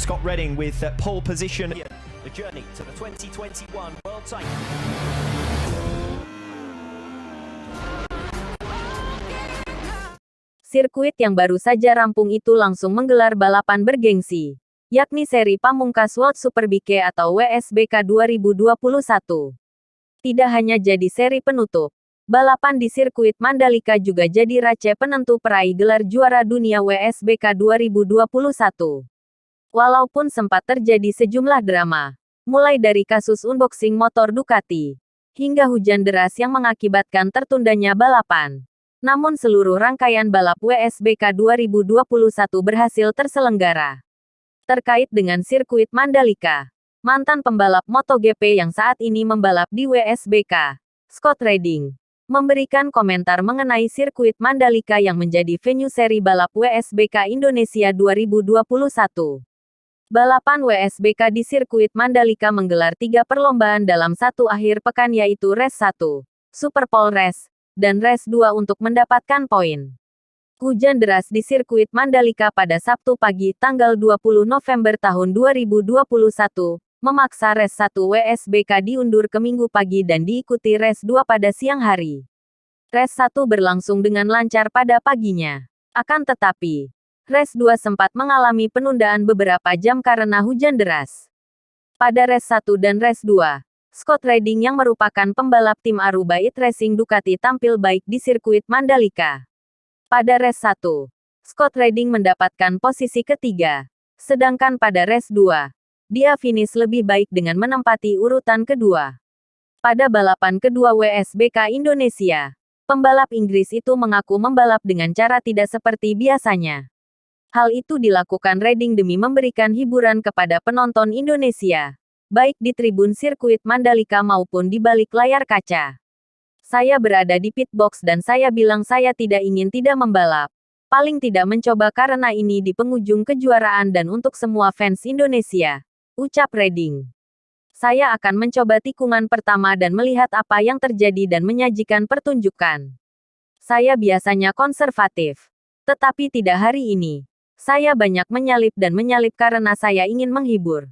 Scott Redding with pole position. The journey to the 2021 World Title. Sirkuit yang baru saja rampung itu langsung menggelar balapan bergengsi, yakni seri pamungkas World Superbike atau WSBK 2021. Tidak hanya jadi seri penutup, balapan di sirkuit Mandalika juga jadi race penentu peraih gelar juara dunia WSBK 2021. Walaupun sempat terjadi sejumlah drama, mulai dari kasus unboxing motor Ducati, hingga hujan deras yang mengakibatkan tertundanya balapan. Namun seluruh rangkaian balap WSBK 2021 berhasil terselenggara. Terkait dengan sirkuit Mandalika, mantan pembalap MotoGP yang saat ini membalap di WSBK, Scott Redding, memberikan komentar mengenai sirkuit Mandalika yang menjadi venue seri balap WSBK Indonesia 2021. Balapan WSBK di sirkuit Mandalika menggelar 3 perlombaan dalam satu akhir pekan yaitu Race 1, Super Pole Race, dan Race 2 untuk mendapatkan poin. Hujan deras di sirkuit Mandalika pada Sabtu pagi tanggal 20 November tahun 2021, memaksa Race 1 WSBK diundur ke Minggu pagi dan diikuti Race 2 pada siang hari. Race 1 berlangsung dengan lancar pada paginya. Akan tetapi, Race 2 sempat mengalami penundaan beberapa jam karena hujan deras. Pada Race 1 dan Race 2, Scott Redding yang merupakan pembalap tim Aruba It Racing Ducati tampil baik di sirkuit Mandalika. Pada Race 1, Scott Redding mendapatkan posisi ketiga, sedangkan pada Race 2, dia finish lebih baik dengan menempati urutan kedua. Pada balapan kedua WSBK Indonesia, pembalap Inggris itu mengaku membalap dengan cara tidak seperti biasanya. Hal itu dilakukan Redding demi memberikan hiburan kepada penonton Indonesia, baik di tribun sirkuit Mandalika maupun di balik layar kaca. Saya berada di pit box dan saya bilang saya tidak ingin tidak membalap. Paling tidak mencoba karena ini di penghujung kejuaraan dan untuk semua fans Indonesia, ucap Redding. Saya akan mencoba tikungan pertama dan melihat apa yang terjadi dan menyajikan pertunjukan. Saya biasanya konservatif. Tetapi tidak hari ini. Saya banyak menyalip dan menyalip karena saya ingin menghibur.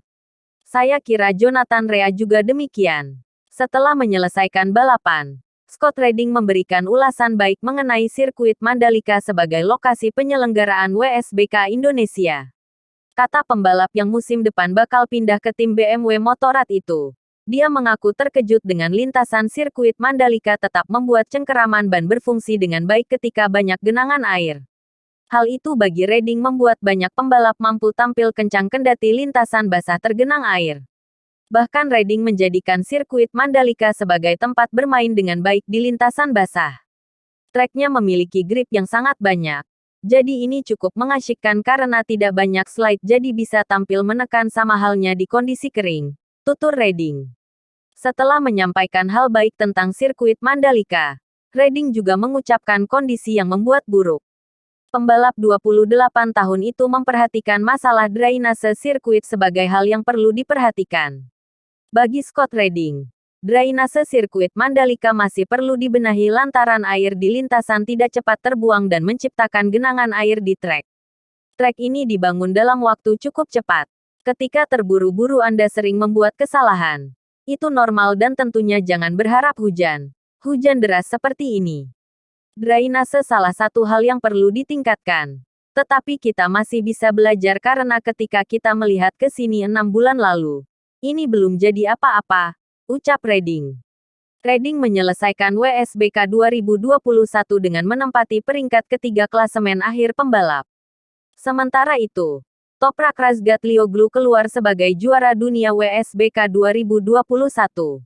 Saya kira Jonathan Rea juga demikian. Setelah menyelesaikan balapan, Scott Redding memberikan ulasan baik mengenai sirkuit Mandalika sebagai lokasi penyelenggaraan WSBK Indonesia. Kata pembalap yang musim depan bakal pindah ke tim BMW Motorrad itu. Dia mengaku terkejut dengan lintasan sirkuit Mandalika tetap membuat cengkeraman ban berfungsi dengan baik ketika banyak genangan air. Hal itu bagi Redding membuat banyak pembalap mampu tampil kencang kendati lintasan basah tergenang air. Bahkan Redding menjadikan sirkuit Mandalika sebagai tempat bermain dengan baik di lintasan basah. Treknya memiliki grip yang sangat banyak. Jadi ini cukup mengasyikkan karena tidak banyak slide jadi bisa tampil menekan sama halnya di kondisi kering, tutur Redding. Setelah menyampaikan hal baik tentang sirkuit Mandalika, Redding juga mengucapkan kondisi yang membuat buruk. Pembalap 28 tahun itu memperhatikan masalah drainase sirkuit sebagai hal yang perlu diperhatikan. Bagi Scott Redding, drainase sirkuit Mandalika masih perlu dibenahi lantaran air di lintasan tidak cepat terbuang dan menciptakan genangan air di trek. Trek ini dibangun dalam waktu cukup cepat. Ketika terburu-buru Anda sering membuat kesalahan. Itu normal dan tentunya jangan berharap hujan deras seperti ini. Drainase salah satu hal yang perlu ditingkatkan. Tetapi kita masih bisa belajar karena ketika kita melihat ke sini 6 bulan lalu, ini belum jadi apa-apa, ucap Redding. Redding menyelesaikan WSBK 2021 dengan menempati peringkat ketiga klasemen akhir pembalap. Sementara itu, Toprak Razgatlioglu keluar sebagai juara dunia WSBK 2021.